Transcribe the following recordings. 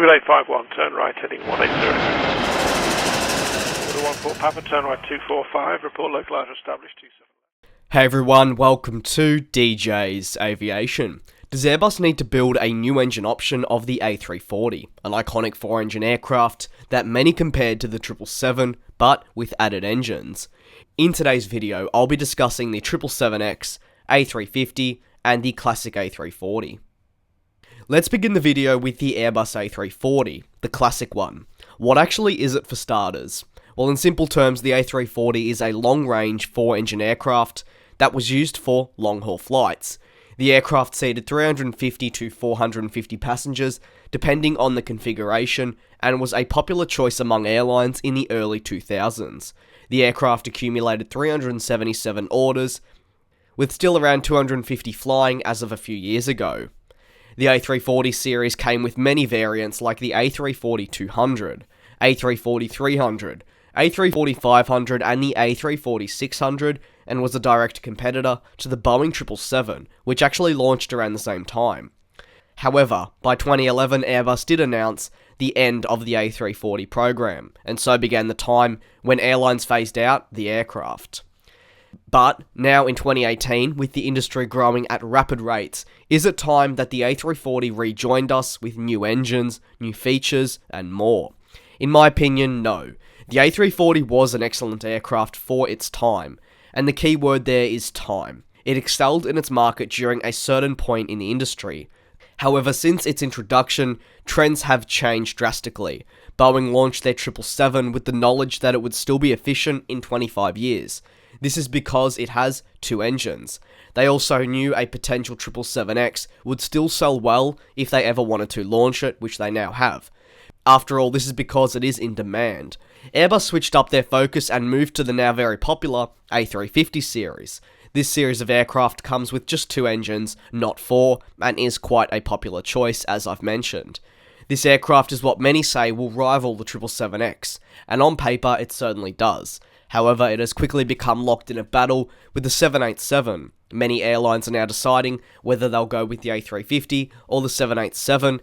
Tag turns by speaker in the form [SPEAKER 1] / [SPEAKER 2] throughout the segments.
[SPEAKER 1] Build 851, turn right, heading 180. Order 14 Papa, turn right 245, report localizer established 27.
[SPEAKER 2] Hey everyone, welcome to DJ's Aviation. Does Airbus need to build a new engine option of the A340, an iconic 4-engine aircraft that many compared to the 777, but with added engines? In today's video, I'll be discussing the 777X, A350, and the classic A340. Let's begin the video with the Airbus A340, the classic one. What actually is it for starters? Well, in simple terms, the A340 is a long-range 4-engine aircraft that was used for long-haul flights. The aircraft seated 350 to 450 passengers, depending on the configuration, and was a popular choice among airlines in the early 2000s. The aircraft accumulated 377 orders, with still around 250 flying as of a few years ago. The A340 series came with many variants like the A340-200, A340-300, A340-500 and the A340-600, and was a direct competitor to the Boeing 777, which actually launched around the same time. However, by 2011 Airbus did announce the end of the A340 program, and so began the time when airlines phased out the aircraft. But now in 2018, with the industry growing at rapid rates, is it time that the A340 rejoined us with new engines, new features, and more? In my opinion, no. The A340 was an excellent aircraft for its time, and the key word there is time. It excelled in its market during a certain point in the industry. However, since its introduction, trends have changed drastically. Boeing launched their 777 with the knowledge that it would still be efficient in 25 years. This is because it has two engines. They also knew a potential 777X would still sell well if they ever wanted to launch it, which they now have. After all, this is because it is in demand. Airbus switched up their focus and moved to the now very popular A350 series. This series of aircraft comes with just two engines, not four, and is quite a popular choice, as I've mentioned. This aircraft is what many say will rival the 777X, and on paper it certainly does. However, it has quickly become locked in a battle with the 787. Many airlines are now deciding whether they'll go with the A350 or the 787.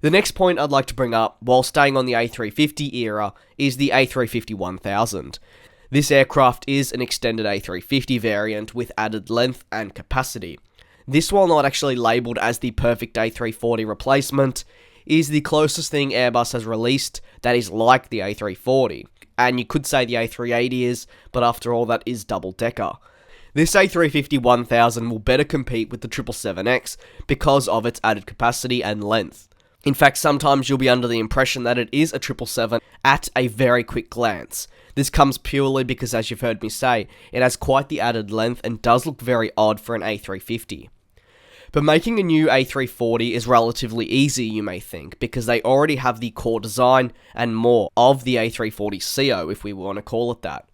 [SPEAKER 2] The next point I'd like to bring up, while staying on the A350 era, is the A350-1000. This aircraft is an extended A350 variant with added length and capacity. This, while not actually labelled as the perfect A340 replacement, is the closest thing Airbus has released that is like the A340. And you could say the A380 is, but after all that is double-decker. This A350-1000 will better compete with the 777X because of its added capacity and length. In fact, sometimes you'll be under the impression that it is a 777 at a very quick glance. This comes purely because, as you've heard me say, it has quite the added length and does look very odd for an A350. But making a new A340 is relatively easy, you may think, because they already have the core design and more of the A340ceo, if we want to call it that.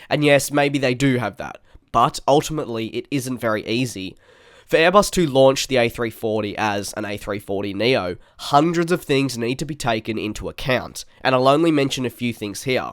[SPEAKER 2] And yes, maybe they do have that, but ultimately it isn't very easy. For Airbus to launch the A340 as an A340neo, hundreds of things need to be taken into account, and I'll only mention a few things here.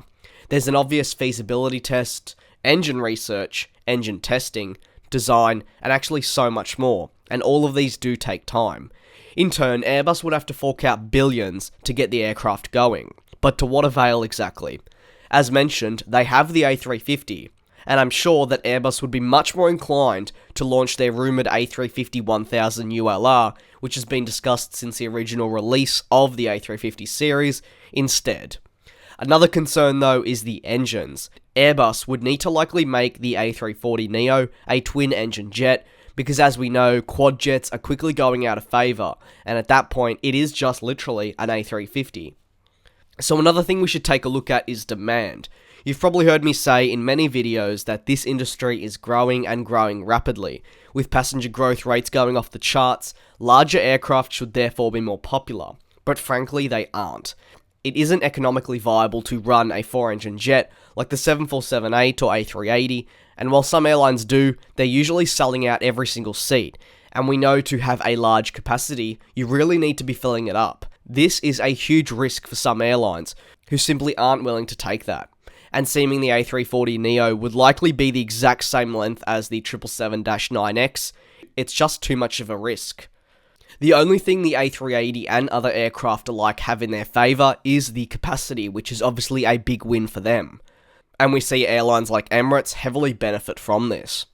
[SPEAKER 2] There's an obvious feasibility test, engine research, engine testing, design, and actually so much more. And all of these do take time. In turn, Airbus would have to fork out billions to get the aircraft going. But to what avail exactly? As mentioned, they have the A350, and I'm sure that Airbus would be much more inclined to launch their rumoured A350-1000 ULR, which has been discussed since the original release of the A350 series, instead. Another concern though is the engines. Airbus would need to likely make the A340neo a twin-engine jet, because as we know, quad jets are quickly going out of favour, and at that point, it is just literally an A350. So another thing we should take a look at is demand. You've probably heard me say in many videos that this industry is growing and growing rapidly. With passenger growth rates going off the charts, larger aircraft should therefore be more popular. But frankly, they aren't. It isn't economically viable to run a 4-engine jet like the 747-8 or A380, and while some airlines do, they're usually selling out every single seat, and we know to have a large capacity, you really need to be filling it up. This is a huge risk for some airlines, who simply aren't willing to take that. And seeming the A340neo would likely be the exact same length as the 777-9X, it's just too much of a risk. The only thing the A380 and other aircraft alike have in their favour is the capacity, which is obviously a big win for them. And we see airlines like Emirates heavily benefit from this.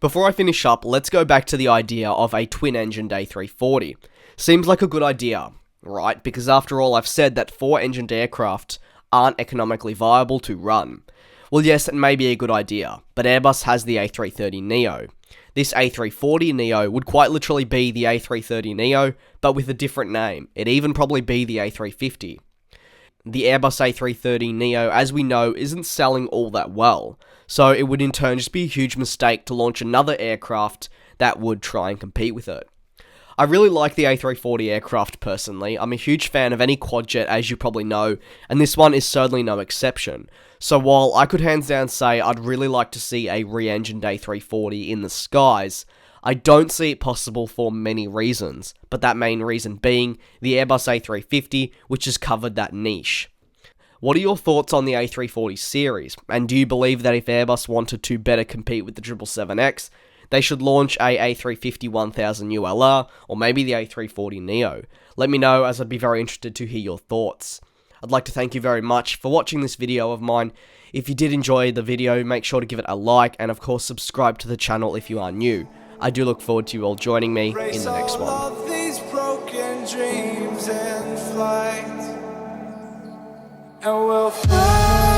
[SPEAKER 2] Before I finish up, let's go back to the idea of a twin-engined A340. Seems like a good idea, right? Because after all, I've said that four-engined aircraft aren't economically viable to run. Well, yes, it may be a good idea, but Airbus has the A330neo. This A340neo would quite literally be the A330neo, but with a different name. It'd even probably be the A350. The Airbus A330neo, as we know, isn't selling all that well, so it would in turn just be a huge mistake to launch another aircraft that would try and compete with it. I really like the A340 aircraft personally. I'm a huge fan of any quadjet, as you probably know, and this one is certainly no exception. So while I could hands down say I'd really like to see a re-engined A340 in the skies, I don't see it possible for many reasons, but that main reason being the Airbus A350, which has covered that niche. What are your thoughts on the A340 series, and do you believe that if Airbus wanted to better compete with the 777X, they should launch a A350 1000 ULR, or maybe the A340neo? Let me know, as I'd be very interested to hear your thoughts. I'd like to thank you very much for watching this video of mine. If you did enjoy the video, make sure to give it a like, and of course subscribe to the channel if you are new. I do look forward to you all joining me in the next one.
[SPEAKER 3] All these broken dreams in flight, and we'll fly.